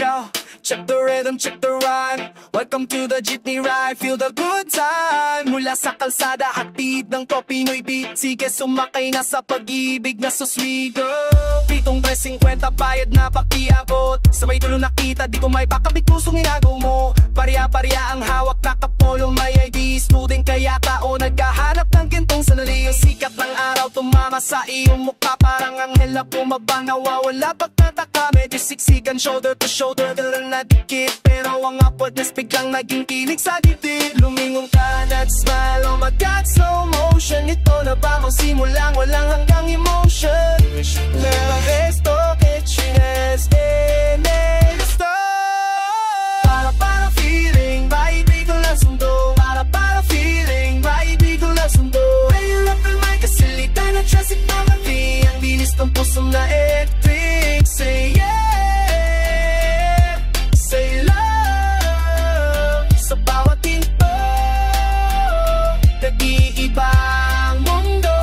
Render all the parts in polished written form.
Yo, check the rhythm, check the rhyme. Welcome to the jeepney ride, feel the good time. Mula sa kalsada, hatid ng to Pinoy beat. Sige sumakay na sa pag-ibig na suswigo. 7.350 bayad na pakiabot. Sabay tulong nakita, di ko may pakabit pusong inago mo. Pariya-pariya ang hawak na kapolo, may ID. Student kaya tao, naghahanap ng gintong sanali. Yung sikat ng araw, tumama sa iyong mukha. Parang anghel na bumaba, nawawala pagtataka. Medyo siksikan, shoulder to shoulder, dalang nadikit. Pero ang upwardness biglang naging kilig sa dibdib. Lumingon ka at smile, oh my God, slow motion. Ito na ba kung simulang walang hanggang emotion? Never esto que chines en esto. Para feeling, maibig ko lang sundo. Para feeling, maibig ko lang sundo. Mahirap ang may kasilita na traffic mga di. Ang bilis ng pusong na electric. Say yeah, say love. Sa bawat tinto, nag-iibang mundo.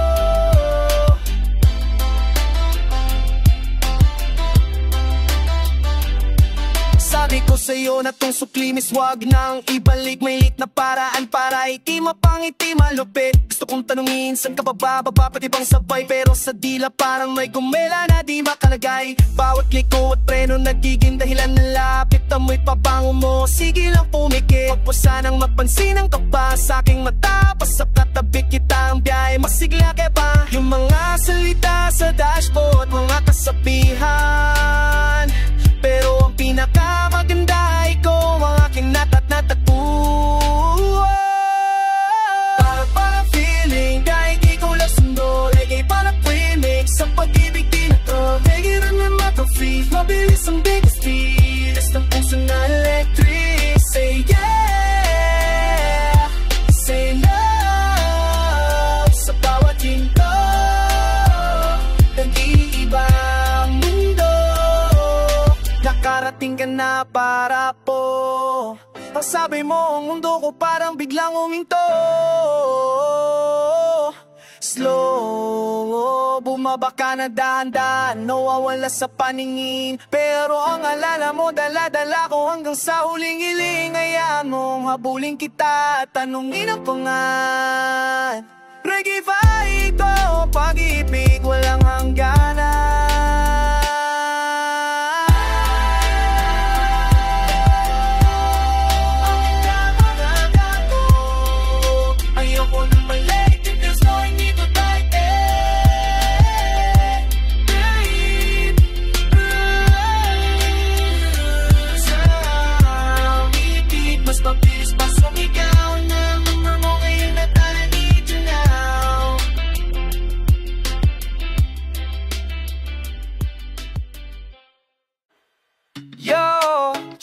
Sabi ko sa'yo na tong suklimis wag nang ibalik. May lit na paraan para iti mapangiti malupit. Gusto kong tanungin saan ka bababa, pati bang sabay. Pero sa dila parang may gumela na di makalagay. Bawat liko at preno nagiging dahilan ng lapit. Amoy pabango mo, sige lang pumikit. Huwag po sanang mapansin ang kaba sa aking mata. Pasap na tabi kita ang biyahe, masigla kaya ba? Yung mga salita sa dashboard, mga kasabihan. Pero ang pinakamaganda ikaw ang aking natatagpuan. Para feeling, kahit di ko lang sundo. Reggae para remix, sa pag-ibig di na to. Reggae rin na mato-free, mabilis ang biggest speed. As ng puso na electric. Say yeah, say love. Sa bawat hinto, nag-iibang mundo. Nakarating ka na para po. Pagsabi mo ang mundo ko parang biglang uminto. Slow, bumaba ka na dahan-dahan, nawawala sa paningin. Pero ang alala mo, dala-dala ko hanggang sa huling hiling. Hayaan mong habulin kita, tanungin ang pangan. Reggae vibe to, pag-ibig walang hangganan.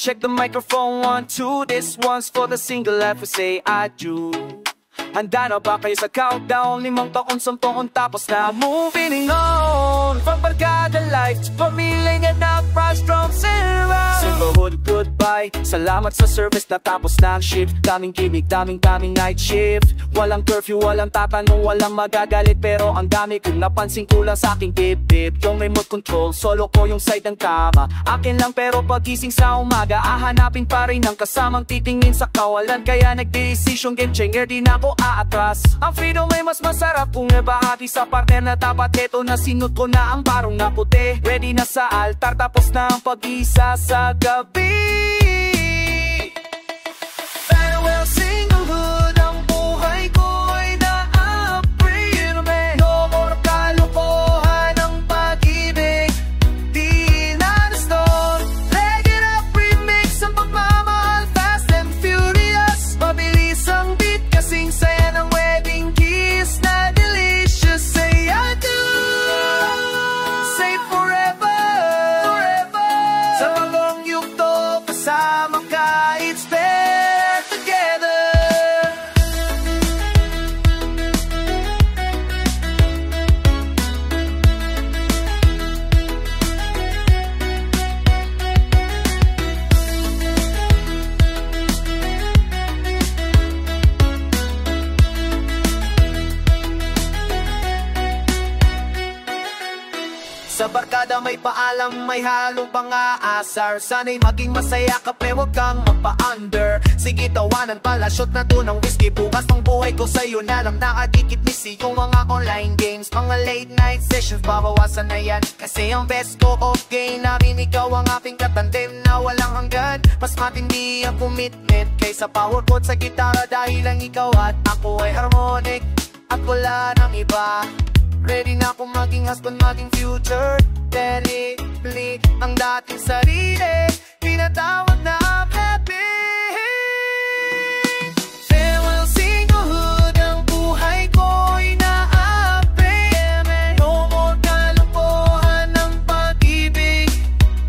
Check the microphone, 1, 2. This one's for the single life who say I do. Handa na ba kayo sa countdown? 5 taon, 10 taon, tapos na moving on. From barkada life to pamilya niya na frost drums and round. Silverhood, goodbye. Salamat sa service, natapos na ang shift. Daming gimmick, daming night shift. Walang curfew, walang tatanong, walang magagalit. Pero ang dami kong napansin kulang sa aking dip-dip. Yung remote control, solo ko yung side ng kama. Akin lang pero pagising sa umaga, hahanapin pa rin ang kasamang titingin sa kawalan. Kaya nagde-decision game changer, di na ako aatras. Ang freedom ay mas masarap kung nabahati sa partner na tapat. Eto na sinut ko na ang barong na puti. Ready na sa altar, tapos na ang pag-isa sa gabi. Farewell singlehood, ang buhay ko ay na-upgrade. No more kalukuhan ng pag-ibig, di na na-store. Leg it up, remix ang pagmamahal, fast and furious. Mabilis ang beat, kasing saya ng wedding kiss na delicious. Say I do, say forever, forever. Sa bagong yugto, kalsada, may paalam, may halong pang-aasar. Sana'y maging masaya ka, pre, huwag kang mapa-under. Sige, tawanan pala, shot na to ng whiskey. Bukas pang buhay ko sa'yo na lang nakadikit-misi. Yung mga online games, mga late night sessions, babawasan na yan. Kasi ang best ko okay, narin ikaw ang aking katandem na walang hanggan. Mas matindi ang commitment kaysa power chord sa gitara. Dahil lang ikaw at ako ay harmonic at wala nang iba. Ready na akong maging husband, maging future daddy. Bili ang dating sarili, tinatawag na happy. Farewell singlehood, ang buhay ko'y na-upgrade. No more kalungkuhan ng pag-ibig,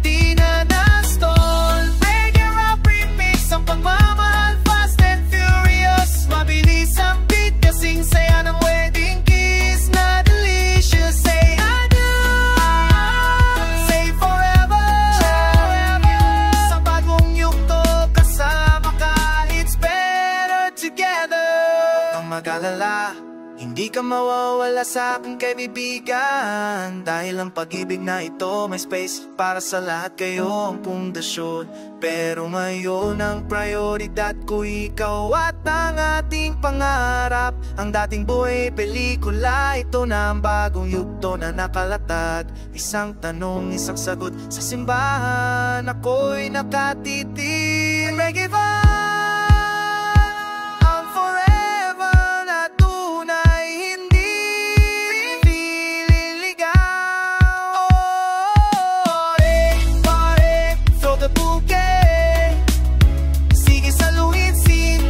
di na na-stall. Regular rap remix, ang pagmamahal fast and furious. Mabilis ang beat, kasing saya ng wedding kiss na delicious. Say I do, say forever, sa bagong yugto kasama ka, it's better together. Ang mag-alala, hindi ka mawawala sa aking kaibigan. Dahil ang pag-ibig na ito may space para sa lahat, kayo ang pundasyon. Pero ngayon ang prioridad ko ikaw at ang ating pangarap. Ang dating buhay pelikula, ito na ang bagong yugto na nakalatag. Isang tanong, isang sagot sa simbahan, ako'y nakatitig. Reggae ang forever na tunay, hindi pililigaw. Oh, pare, throw the bouquet. Sige, saluhin sin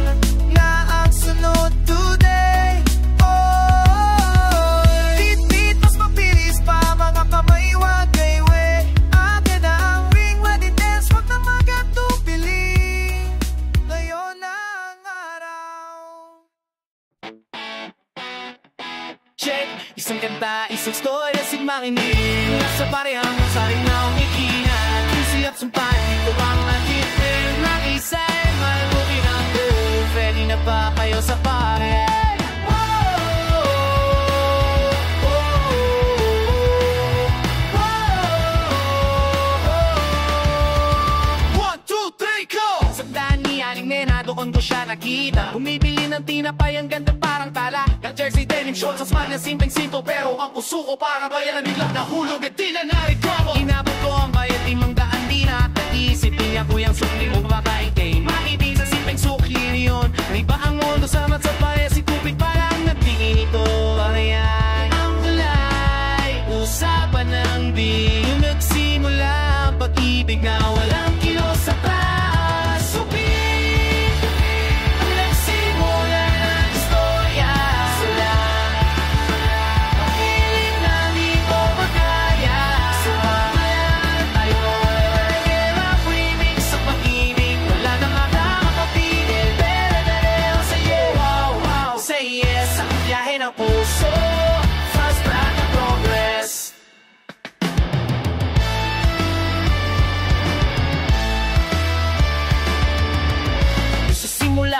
na ang sunod today. Oh, beat, mas mabilis pa, mga kamay wag gayway. Akin na ang ring, ready dance, wag na magatupiling. Ngayon ang araw. Check, isang kanta, isang story na sigmakinig. Nasa parehang saring na umikihan. Easy at sumpay, dito ang natin. Nag-isay, malukin ang groove. Ready na ba kayo sa pare? Doon ko siya nakita, bumibili ng tinapay, ang ganda parang tala. Ka-jersey, denim, shorts, as man na simpleng-simple. Pero ang puso ko parang bayan na biglang nahulog at di na nareklamo. Inabot ko ang bayad, 500 di na nag-iisipin niya kuyang sukli mo makaitin. Makitin sa simpleng sukli yun. Iba ang mundo sa matsa pare, si Kupit parang nagtingin ito. Parayan ang kulay, usapan ng di. Yung nagsimula ang pag-ibig na walang kilos sa taas.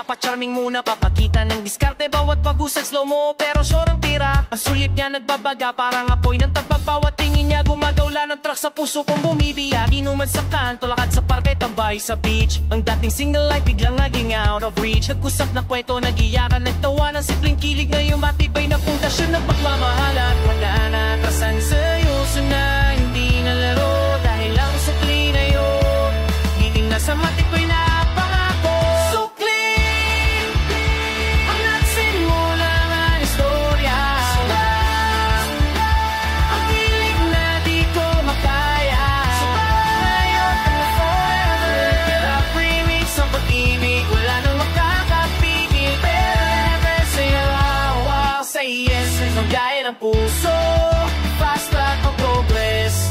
Pa-charming muna, papakita ng diskarte. Bawat pag-usag slow mo, pero sure ang tira. Ang sulit niya nagbabaga, parang apoy ng tagbag. Bawat tingin niya gumagawla ng truck sa puso kong bumibiya. Inumad sa kanto, lakad sa parke, tambay sa beach. Ang dating single life biglang naging out of reach. Nag-usap na kwento, nag-iyakan, nagtawa ng simpleng kilig. Ngayong matibay na pundasyon ng pagmamahal at mananatrasan sa'yo. Na hindi na laro, dahil lang sukli na yun. Ngiting nasa matibay na pangako. Ang puso, fast track ang progress.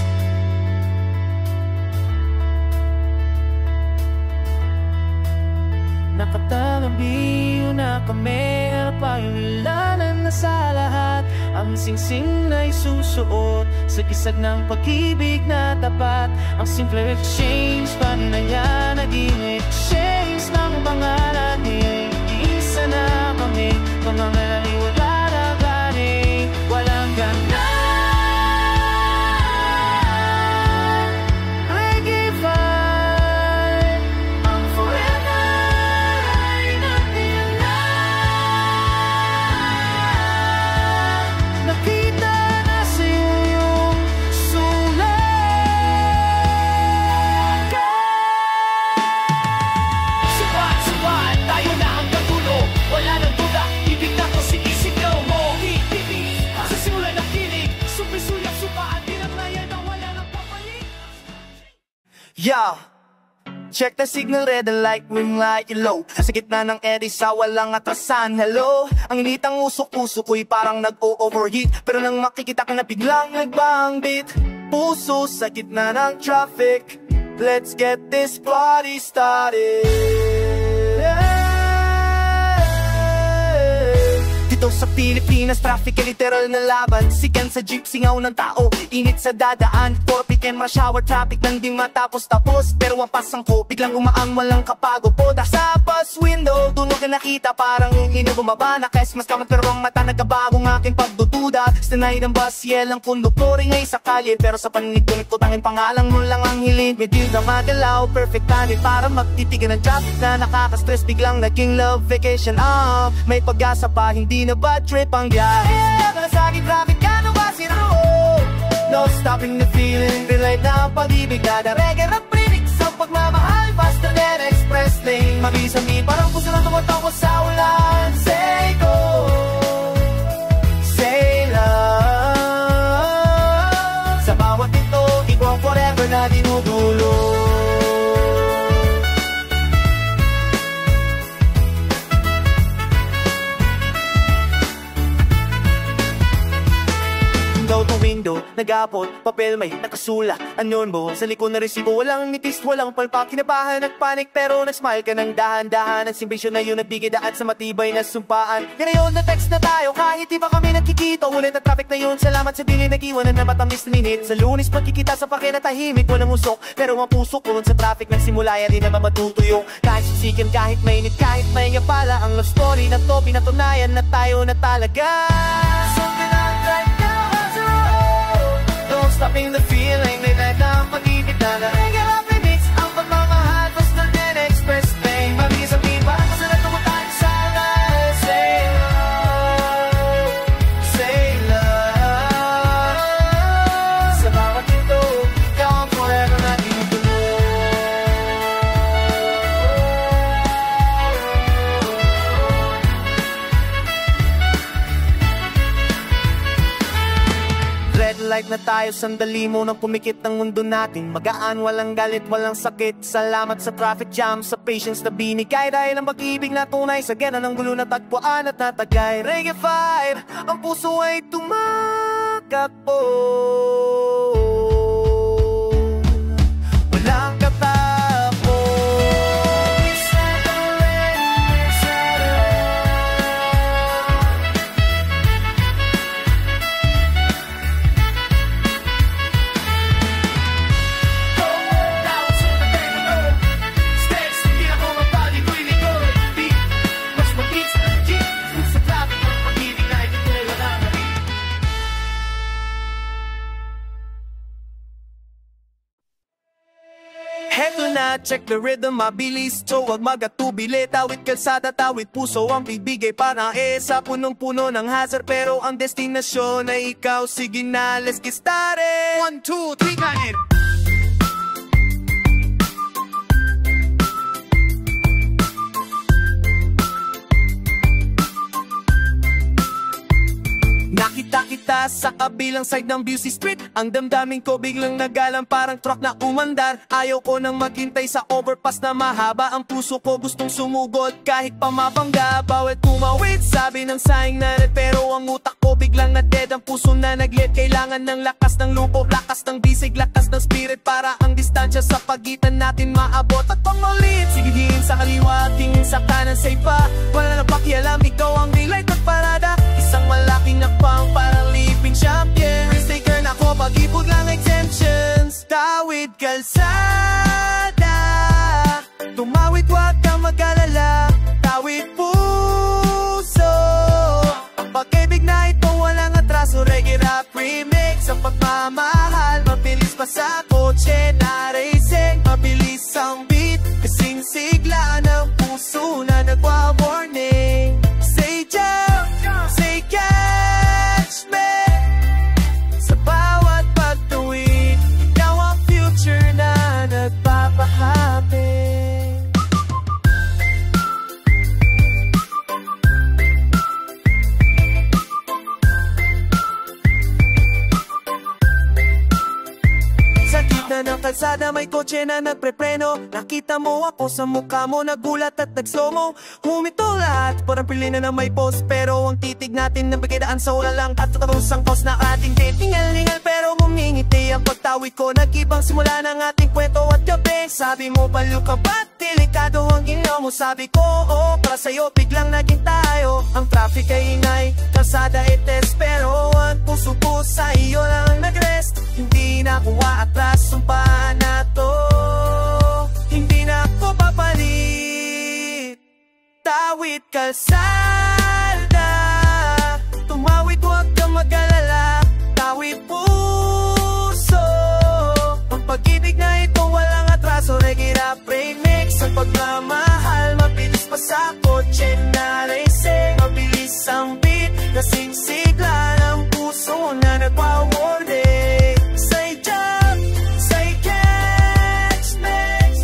Nakatalabi na kami, payulanan na sa lahat. Ang singsing na isusuot sa kisag ng pag-ibig na tapat. Ang simple exchange, paano na yan naging exchange ng pangalan. Isa na kami, pangangalay wala na galing. Walang gana Yeah, check the signal, red and light, green light, yellow. Sa gitna ng EDSA, walang atrasan, hello. Ang initang usok-usok ko'y parang nag-o-overheat, pero nang makikita ka na biglang nagbang-beat. Puso sa gitna ng traffic, let's get this party started. Dito sa Pilipinas, traffic ay literal na laban. Sikan sa jeep, singaw ng tao, init sa dadaan. 4pm rush hour traffic nang di matapos-tapos. Pero ang pasang ko, biglang umaang walang kapagod po. Sa bus window, tunog na nakita, parang hino bumaba na Kesmas kamot pero ang mata nagkabagong aking pagdududa. Sanay ng bus, yelang konduktor ngay sa kalye. Pero sa panig ko tangin pangalang mo lang ang hiling. Medyo na magalaw, perfect timing para magtitigan ng traffic na nakaka-stress. Biglang naging love vacation, may pag-asa pa, hindi na bad trip ang biyahe. Nasaging traffic ka nung basira, no stopping the feeling, relate na ang pag-ibig na reggae rap remix. Ang pagmamahal, faster than express lane. Mabisang parang puso na tumatakbo sa ulan. Say go, say love. Sa bawat ito, ikaw forever na dinudulo. Window, nagapot, papel may nakasula. Anyon mo, sa likod na resibo, walang nipis, walang palpak. Kinabahan at panic, pero nag-smile ka ng dahan-dahan. Ang simbisyon na yun nagbigay daan sa matibay na sumpaan. Ngayon na text na tayo, kahit di pa kami nagkikita. Ulit na traffic na yun, salamat sa dili nag-iwanan na matamis na minute. Sa Lunes pagkikita sa pakinatahimik, walang usok. Pero ang puso ko sa traffic nagsimula yan, di naman matutuyong. Kahit sisikin, kahit mainit, kahit may pala. Ang love story na to, pinatunayan na tayo na talaga. Something like stopping the feeling, nilay na pag-ibig na reggae rap remix. Ang pagmamahal, faster than express lane. Mabisang parang masarap tumutay sa ulan. Say love, say love. Sa bawat ito, ikaw ang forever na tinutuloy. Red light na tayo, sandali mo nang pumikit ng mundo natin. Magaan, walang galit, walang sakit. Salamat sa traffic jam, sa patience na binigay. Dahil ang pag-ibig na tunay sa gena ng gulo na tagpuan at natagay. Reggae vibe, ang puso ay tumakbo. Walang katapos. Heto na, check the rhythm, mabilis to, wag magatubili. Tawid kalsada, tawid puso, ang bibigay para sa punong-puno ng hazard. Pero ang destinasyon ay ikaw, sige na, let's get started. 1, 2, 3, kanin! Nakita kita sa kabilang side ng Busy Street. Ang damdamin ko biglang nagalang, parang truck na umandar. Ayaw ko nang maghintay sa overpass na mahaba. Ang puso ko gustong sumugod kahit pa mabangga. Bawal tumawid, sabi ng sayang na red. Pero ang utak ko biglang na-dead. Ang puso na nag-lead, kailangan ng lakas ng lupo, lakas ng bisig, lakas ng spirit, para ang distansya sa pagitan natin maabot. At pangmalit, sige din sa kaliwa, tingin sa kanan, safe pa. Wala na pakialam, ikaw ang daylight at parada. Isang malaking nakpang parang leaping champion. Risk taker na ako, pag-ipod lang exemptions. Tawid kalsada, tumawid wag kang mag-alala. Tawid puso, ang pag-ibig na ito walang atraso. Reggae rap remix, ang pagmamahal mabilis pa sa kotse na racing. Mabilis ang beat, kasing sigla ng puso na nagwa-warning. Say jump, say catch me. Sa bawat pagtuwid, ikaw ang future na nagpapahal. kalsada may kotse na nagprepreno. Nakita mo ako sa mukha mo, nagulat at nagsomo. Humito lahat, parang pili na may post. Pero ang titig natin nabigidaan sa wala lang at tapos ang cause na ating tingal-ningal. Pero ngumingiti ang pagtawid ko, nag-ibang simula ng ating kwento at gabi. Sabi mo baliw ka ba't delikado ang ginawa mo? Sabi ko oo, para sa'yo biglang naging tayo. Ang traffic ay ingay, kalsada ites, pero ang puso ko sa iyo lang nag-rest. Hindi na ako atras, sumpaan na to, hindi na ako papalit. Tawid kalsada, tumawid huwag kang mag-alala. Tawid puso, ang pag-ibig na ito walang atraso. Reggae remix, ang pagmamahal mabilis pa sa kotse na racing. Mabilis ang beat, kasing sigla ng puso na nagwa-warning. Say jump, say catch, next.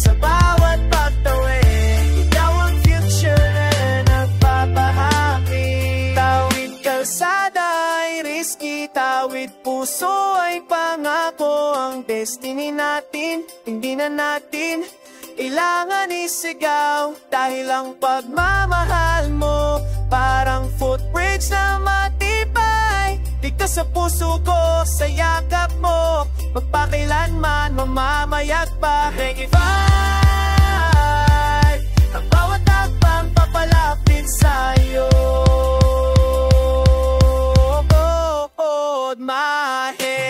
Sa bawat pagtawid, ikaw ang future na nagpapahami. Tawid kalsada ay risky, tawid puso ay pangako. Ang destiny natin, hindi na natin kailangan isigaw. Dahil ang pagmamahal mo parang footbridge na matibay. Ligtas sa puso ko, sa yakap mo, magpakailanman mamamayag pa. Reggae vibe, ang bawat takbang papalapit sa'yo. Hold my hand.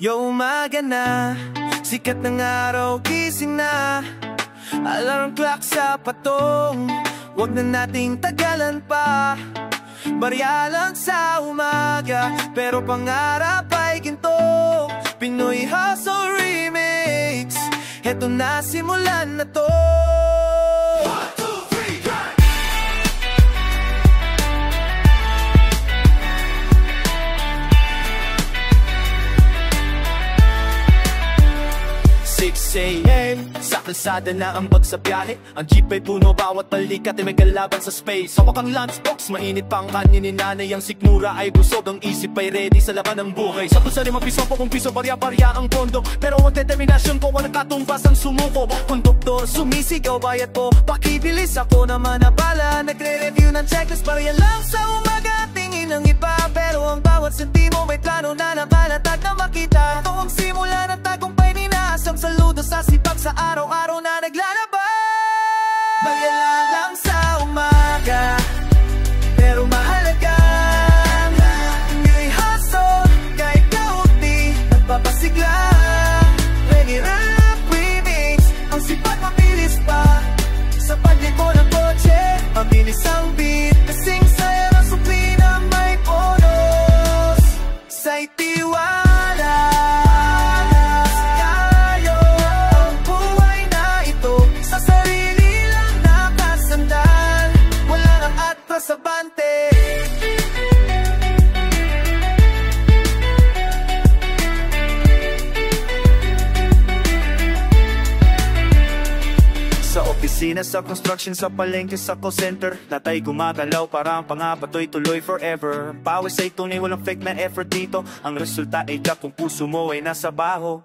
Yo, umaga na, sikat ng araw, gising na. Alarm clock sa patong, wag na nating tagalan pa. Barya lang sa umaga, pero pangarap ay ginto. Pinoy Hustle Remix, heto na, simulan na to. Sa kalsada na ang bag sa biyahe, ang jeep ay puno, bawat balikat ay may kalaban sa space. Hawak ang lunchbox, mainit pang kanin ni nanay. Ang sikmura ay busog, ang isip ay ready sa laban ng buhay. Sa pusa rin magpiso po kung piso, barya-barya ang pondo. Pero ang determinasyon ko, walang katumbas ang sumuko. Konduktor, sumisigaw, bayad po, pakibilis ako naman na bala. Nagre-review ng checklist, barya lang sa umaga, tingin ng iba. Pero ang bawat sentimo may plano na nakalatag na makita. Ito ang simula ng tagumpay ni Nasang saludo sa sipag sa araw-araw na naglalabay. Barya lang sa umaga, pero mahalaga. Ngay hustle, kahit kaunti, nagpapasigla. Reggae rap remix, ang sipag mabilis pa. Sa pagliko ng kotse, mabilis ang beat. Kasing saya ng supli na may bonus. Sa'y tiwala, sa bante. Sa opisina, sa construction, sa palengke, sa call center, natay gumagalaw parang pangapato'y tuloy forever. Pawis ay tunay, walang fake na effort dito. Ang resulta ay kung puso mo ay nasa baho.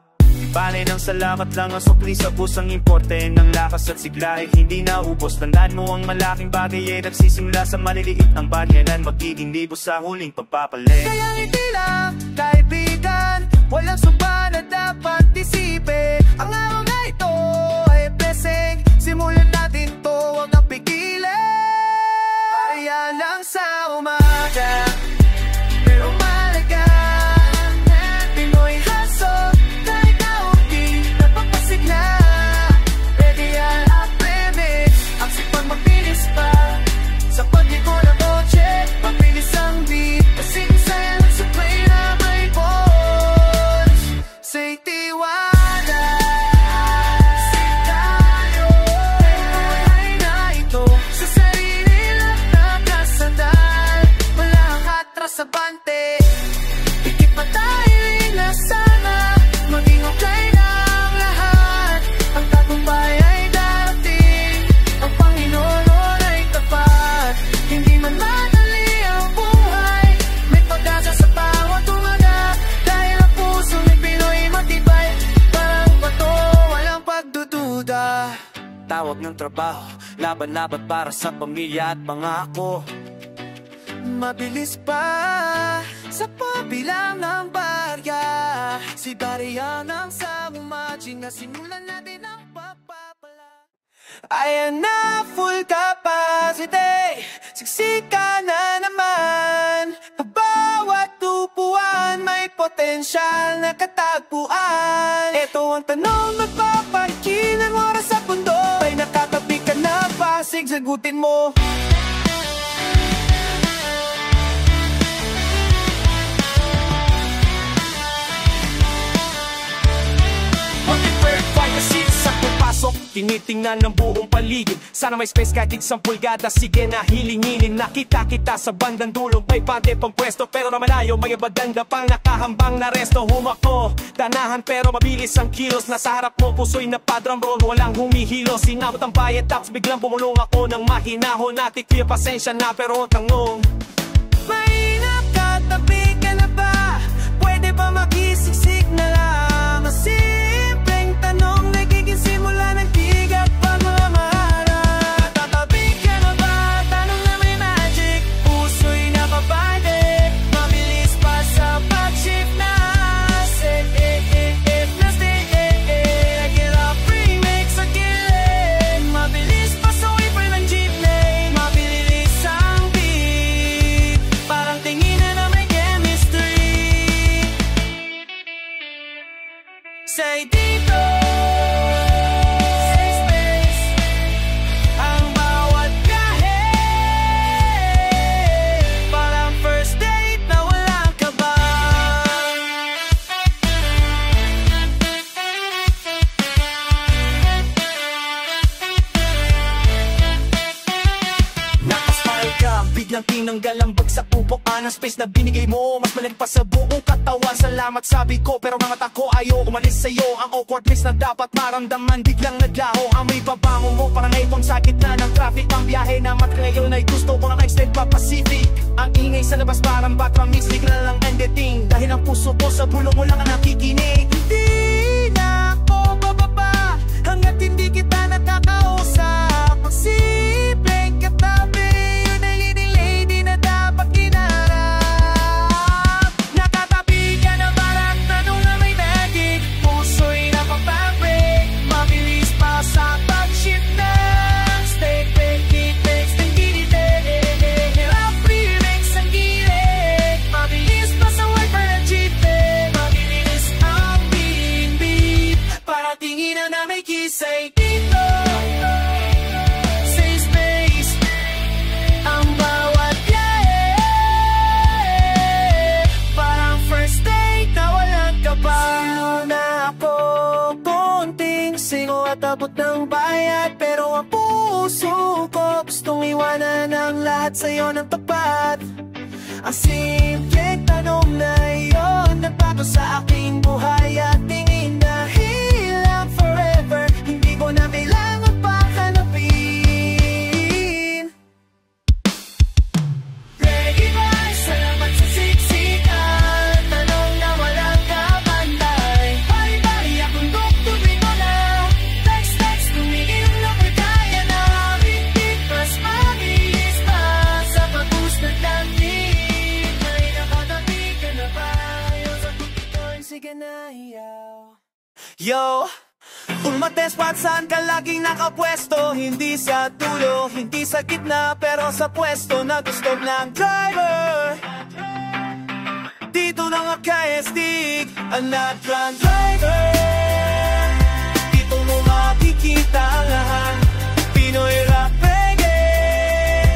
Panay ng salamat lang ang supli sa busang importe. Ng lakas at sigla ay hindi naubos. Tandaan mo ang malaking bagay ay nagsisimula sa maliliit. Ang baryanan magiging libo sa huling pagpapalit. Kaya hindi lang kaibigan, walang sumpa na dapat isipin. Ang araw na ito ay blessing, simulan natin to, huwag nang pigilan. Barya lang sa umaga, pero mahalaga. Pinoy hustle, sa pagliko ng kotse, mabilis ang beat. Kasing saya ng supply na may balls. tinatawag ng trabaho. Laban-laban para sa pamilya at mga ako. Mabilis pa sa pabilang ng barya, si Barya nang sa umaging na sinulan natin ang papapala. Ayan na, full capacity, siksika na naman. Bawat upuan may potensyal na katagpuan. Ito ang tanong magpapahin ang oras sa pundo. Ay nakatabi ka na ba? Sagutin mo. Tinitingnan ng buong paligid, sana may space kahit 10 pulgada. Sige na hilinginin, nakita kita sa bandang dulong. May pante pang pwesto pero na malayo, may badanda pang nakahambang na resto. Humako, danahan pero mabilis ang kilos. Nasa harap mo puso'y napadrum roll, walang humihilos. Sinabot ang bayad tapos biglang bumulong ako ng mahinahon. Natin kuya pasensya na pero tanong, mainap ka, tabi ka na ba? Pwede ba makisiksik na lang? Simpleng tanong, nagiging simula ng tigat pag mga maharap. Tatabi ka na ba? Tanong na may magic, puso'y nakabalik. Mabilis pa sa pag-shift na get up, remix sa gilid. Mabilis pa sa wiper ng jeepney. Mabilis ang beat, parang tingin na may chemistry. Say dito biglang tinanggal ang bagsak upuan ng space na binigay mo. Mas malag pa sa buong katawan. Salamat sabi ko pero mga mata ko ayaw umalis sa'yo. Ang awkwardness na dapat maramdaman biglang naglaho. Amoy pabango mo parang ngayon sa gitna ng traffic. Ang biyahe na matkayon ay gusto ko na extend pa Pacific. Ang ingay sa labas parang background mix, bigla lang ending. Dahil ang puso ko sa bulong mo lang ang nakikinig. Hindi na ako bababa hanggat hindi kita nakakausap. Magsimpleng katabi, say dito, say space, ang bawat biyahe, parang first date na walang kaba. Sinuna ako, konting singo at abot ng bayad, pero ang puso ko gustong iwanan ang lahat sa'yo ng tapat. Ang simpleng tanong na iyon nagbago sa aking buhay at tingin na hilang forever. Hindi ko na kailangan pa hanapin. Ready ba? Salamat sa siksikan. Tanong na walang kapantay. Bari-bari akong tutuloy ko na. Text, tumigil na ko'y kaya na. Repeat, mas mabilis pa sa pag-us ng langit. May nakatabi ka na ba? Yung sagot ito'y sige na iyaw. Yo! Umates pa saan ka laging nakapwesto. Hindi sa dulo, hindi sa gitna, pero sa pwesto na gusto ng driver. Dito lang kayastig ang natrang driver. Dito mo makikita ang lahat Pinoy rap reggae.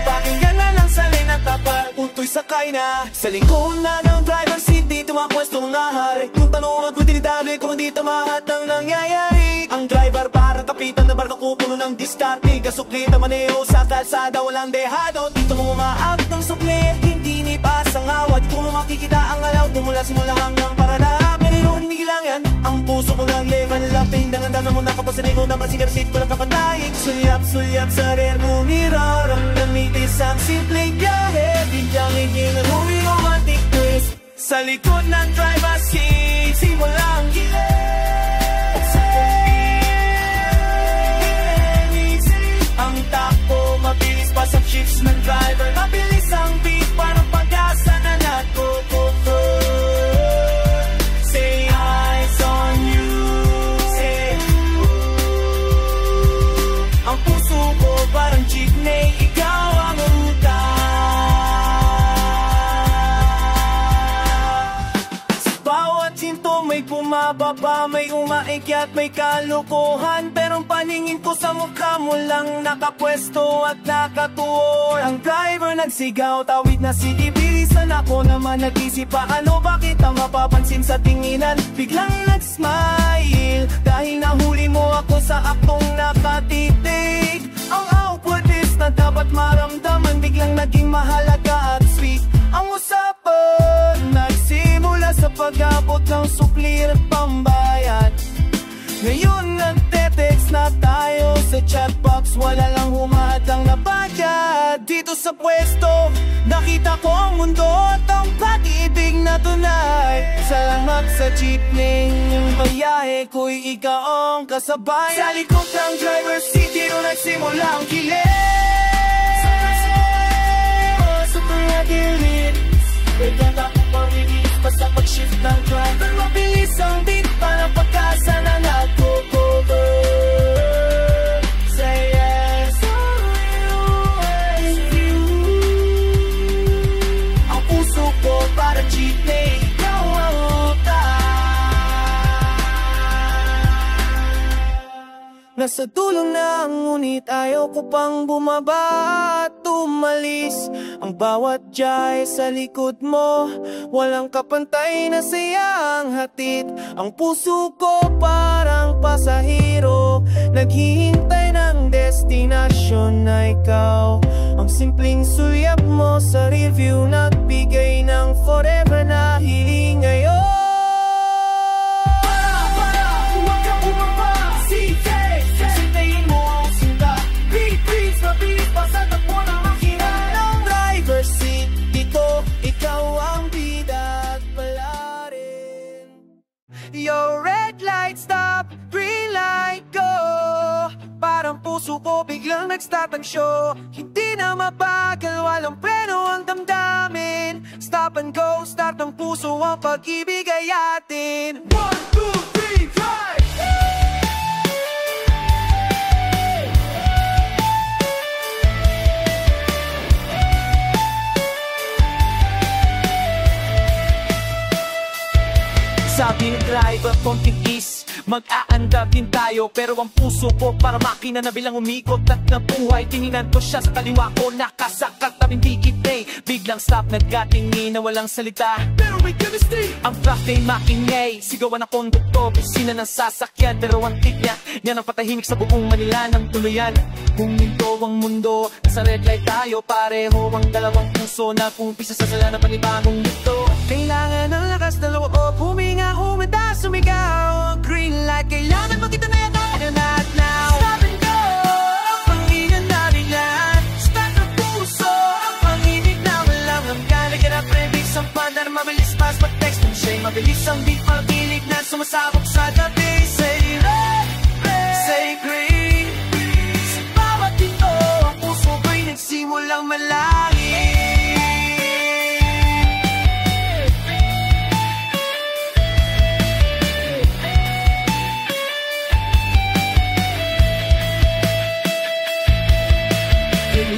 Pakinggan na lang sa lane at tapat, punto'y sakay na sa lingkod na ng driver seat. Dito mapwesto ng ahari. Kung tanong at utilidade kung dito mahat ang nangyayari. Ang driver parang kapitan na barko puno ng diskarte. Kasukli na maneho sa kalsada walang dehado. Dito mo umaak ng sukli, hindi nipas ang awat. Kung makikita ang alaw, tumula simula hanggang parada. Pero hindi lang yan, ang puso ko lang levan laping. Dangan-dangan mo nakapasanay ko naman sigarsit ko lang kapatayig. Sulyap-sulyap sa rear mo mirror. Ang namitis ang simpleng biyahe. Biglang higing na movie romantic twist. Sa likod ng driver's seat, simula ang gilid. Sa bumababa, may umaikyat, may kalukuhan. Pero ang paningin ko sa mukha mo lang nakapwesto at nakatuon. Ang driver nagsigaw, tawid na si Ibisan. Ako naman nag-isip paano, bakit ang mapapansin sa tinginan. Biglang nag-smile dahil nahuli mo ako sa aktong nakatitig. Ang output is na dapat maramdaman, biglang naging mahalaga at sweet. Ang usapan nagsimula sa pag-abot ng suplir at pambayad. Ngayon nagte-text na tayo sa chatbox, wala lang humahadang na bayad. Dito sa pwesto, nakita ko ang mundo at ang pag-ibig na tunay. Salamat sa jeepney, yung bayahe ko'y ikaw ang kasabay. Sa likod ng driver's seat, dito nagsimula ang kilig. Sa mga gilid, bigyan ako pamilis pa sa pag-shift ng driver. Mabilis ang beat para pagkasa na nag-cover. Say yes, always you. Ang puso ko para jeepney, ikaw ang utang. Nasa dulong na, ngunit ayaw ko pang bumaba at umalis. Ang bawat jay sa likod mo, walang kapantay na sayang hatid. Ang puso ko parang pasahero, naghihintay ng destinasyon na ikaw. Ang simpleng suyap mo sa review, nagbigay ng forever na hiling ngayon. Your red light stop, green light go. Parang puso ko biglang nagstatansyo. Hindi na mabagal, walang preno ang damdamin. Stop and go, start ang puso, ang pag-ibig ay atin. 1, 2, 3, drive! Sabi ng driver, konting is, mag-aandar din tayo. Pero ang puso ko para makina na bilang umikot at nabuhay. Tinginan ko siya sa kaliwa ko, nakasakat tabing dikit eh. Biglang stop, nagkatingin na walang salita. Pero may chemistry. Ang truck ay maingay, sigawan ng konduktor, pisina ng sasakyan. Pero ang tip niya, yan ang patahimik sa buong Manila ng tuluyan. Kung minto ang mundo, nasa red light tayo. Pareho ang dalawang puso na pumipisa sa sala na panibagong mundo. Kailangan ng lakas na loob, huminga, humanda, sumigaw. Green light, kailangan makita na yan at now. Stop and go, ang panginan na biglan. Start ang puso, ang panginig na walang hanggan. Lagyan ang premix ang pandar, mabilis mas mag-text ng shay. Mabilis ang beat, pag-ilig na sumasabog sa gabi. Say red, red, say green. Sa bawat dito, ang puso ko'y nagsimulang malangin.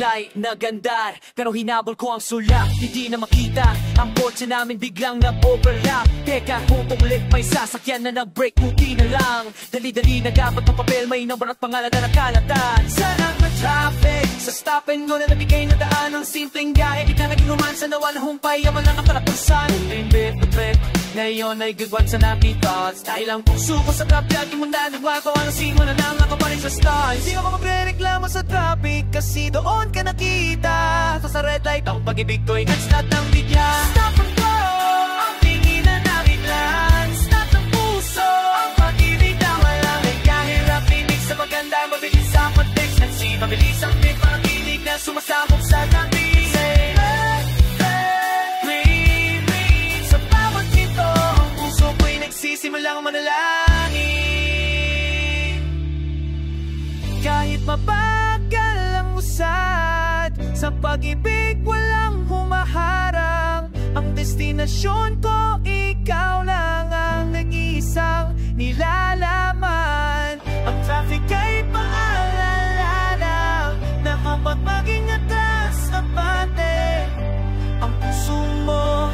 Light na gandar, pero hinabol ko ang sulak. Hindi na makita, ang kotse namin biglang nag-overlap. Teka, kung ulit may sasakyan na nag-break, buti na lang. Dali-dali na dapat ng papel, may number at pangalan na nakalatan. Sana ma-traffic, sa stop and go na nabigay na daan. Ang simpleng gahe, di ka naging romansa na walang humpay, yaman lang ang kalapasan. Limbit na trip, ngayon ay good ones sa happy thoughts. Dahil ang puso ko sa traffic, lagi mo na nagwagawa ng simula na nga kapalit sa stars. Hindi ako magre-reklamo sa traffic, kasi doon ka nakita. Sa red light, ang pag-ibig ko'y nag-start ng bigla. Stop and go, ang tingin na nabiglan. Stop ng puso, ang pag-ibig na walang kahirap. Tinig sa maganda, mabilis ang pag-text. Mabilis ang beat, pag-ibig na sumasabog sa gabi. Say red, red, green, green. Sa bawat ito, ang puso ko'y nagsisimulang manalangin. Kahit mabagal ang usad, sa pag-ibig walang humaharang. Ang destinasyon ko, ikaw lang ang nag-iisang nilalaman. Ang traffic ay paalala na kapag maging atas abante. Ang puso mo,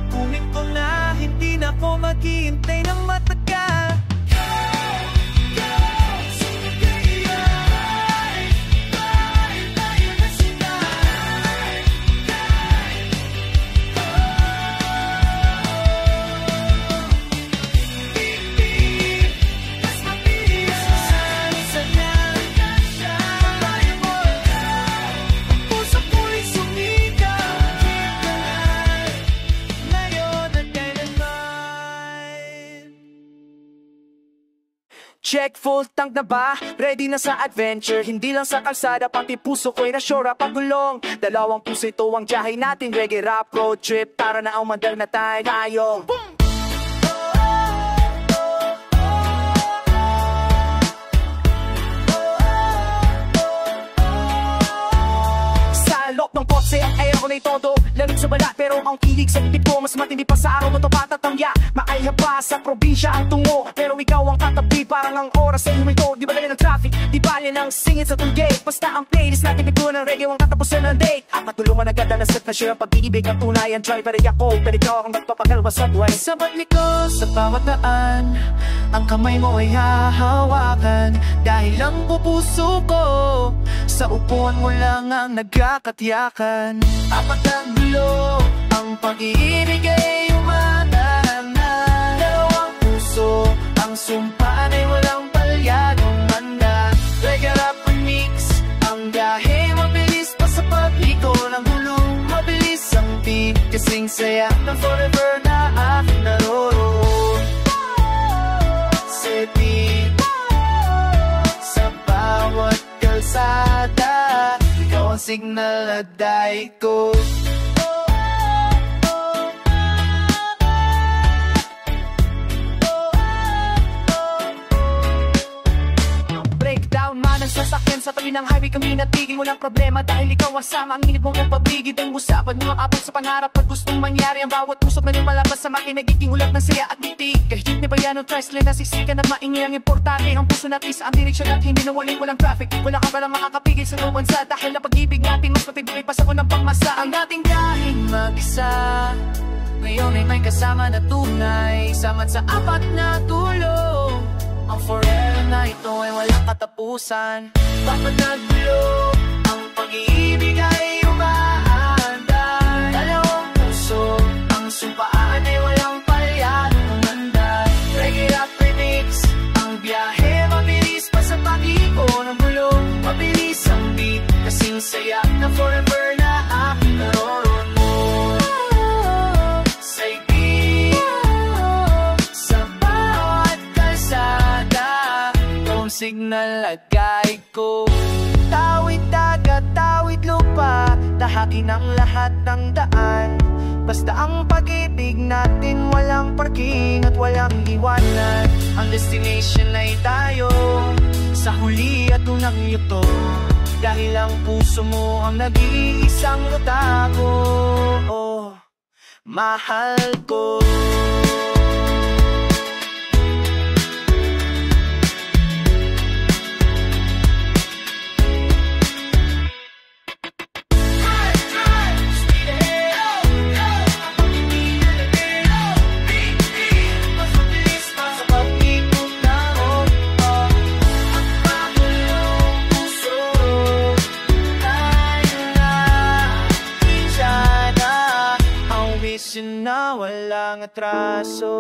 kunin ko na, hindi na ko maghihintay ng matagal. Check, full tank na ba? Ready na sa adventure? Hindi lang sa kalsada, pati puso ko'y nasyora pagulong. Dalawang puso ito ang tiyahay natin, reggae rap road trip. Tara na umandar na tayo. Boom! Ng kotse ang air ko na itodo, lamig sa balat pero ang kilig sa bibig ko mas matindi pa sa araw mo to patatangya. Maayha pa sa probinsya ang tungo, pero ikaw ang katabi parang ang oras sa huminto. Di bali ng traffic, di bali ng singit sa toll gate. Basta ang playlist natin biglo ng reggae ang katapusan ng date. At matulungan agad na set na siya ang pag-ibig ang tunay. Ang driver ay ako, pero ikaw ang magpapagalwa sa buhay. Sabat liko sa bawat daan, ang kamay mo ay hahawakan. Dahil ang pupuso ko sa upuan mo lang ang nagkakatiyak. Apat na gulo, ang pag-iibig ay umanahan. Dalawang puso, ang sumpaan ay walang palyadong handa. Reggae rap remix, ang biyahe mabilis pa sa pagliko ng gulong. Mabilis ang beat, kasing saya ng forever na aking naroon. Seti, sa bawat kalsada, ikaw ang signal at daig ko. Breakdown man ang sasakyan sa tabi ng highway, kami natigil, walang problema dahil ikaw ang sama. Ang init mong ang pabigid, ang usapan mo abot sa pangarap at gustong mangyari. Ang bawat usap na lumalabas sa makin, nagiging ulat ng saya at ngiti. Kahit ni bayan o tricycle na sisikan at maingi ang importante. Ang puso natin sa ang direksyon at hindi nawaling walang traffic. Wala ka palang makakapigil sa lumansa dahil ang pag-ibig natin mas matibay pa sa unang pangmasa. Ang dating dahing mag-isa, ngayon ay may kasama na tunay. Samat sa apat na tulong, ang forever na ito ay walang katapusan. Dapat nagbulo, ang pag-iibig ay umaandar. Dalawang puso, ang sumpaan ay walang palyadong handa. Reggae rap remix, ang biyahe mabilis pa sa pag-iko ng bulong. Mabilis ang beat, kasing saya na forever na aking naroon mo. Signal at guide ko. Tawid dagat, tawid lupa, tahakin ang lahat ng daan. Basta ang pag-ibig natin walang parking at walang iwanan. Ang destination ay tayo, sa huli at unang yuto. Dahil ang puso mo ang nag-iisang luta ko. Oh, mahal ko. Na walang atraso.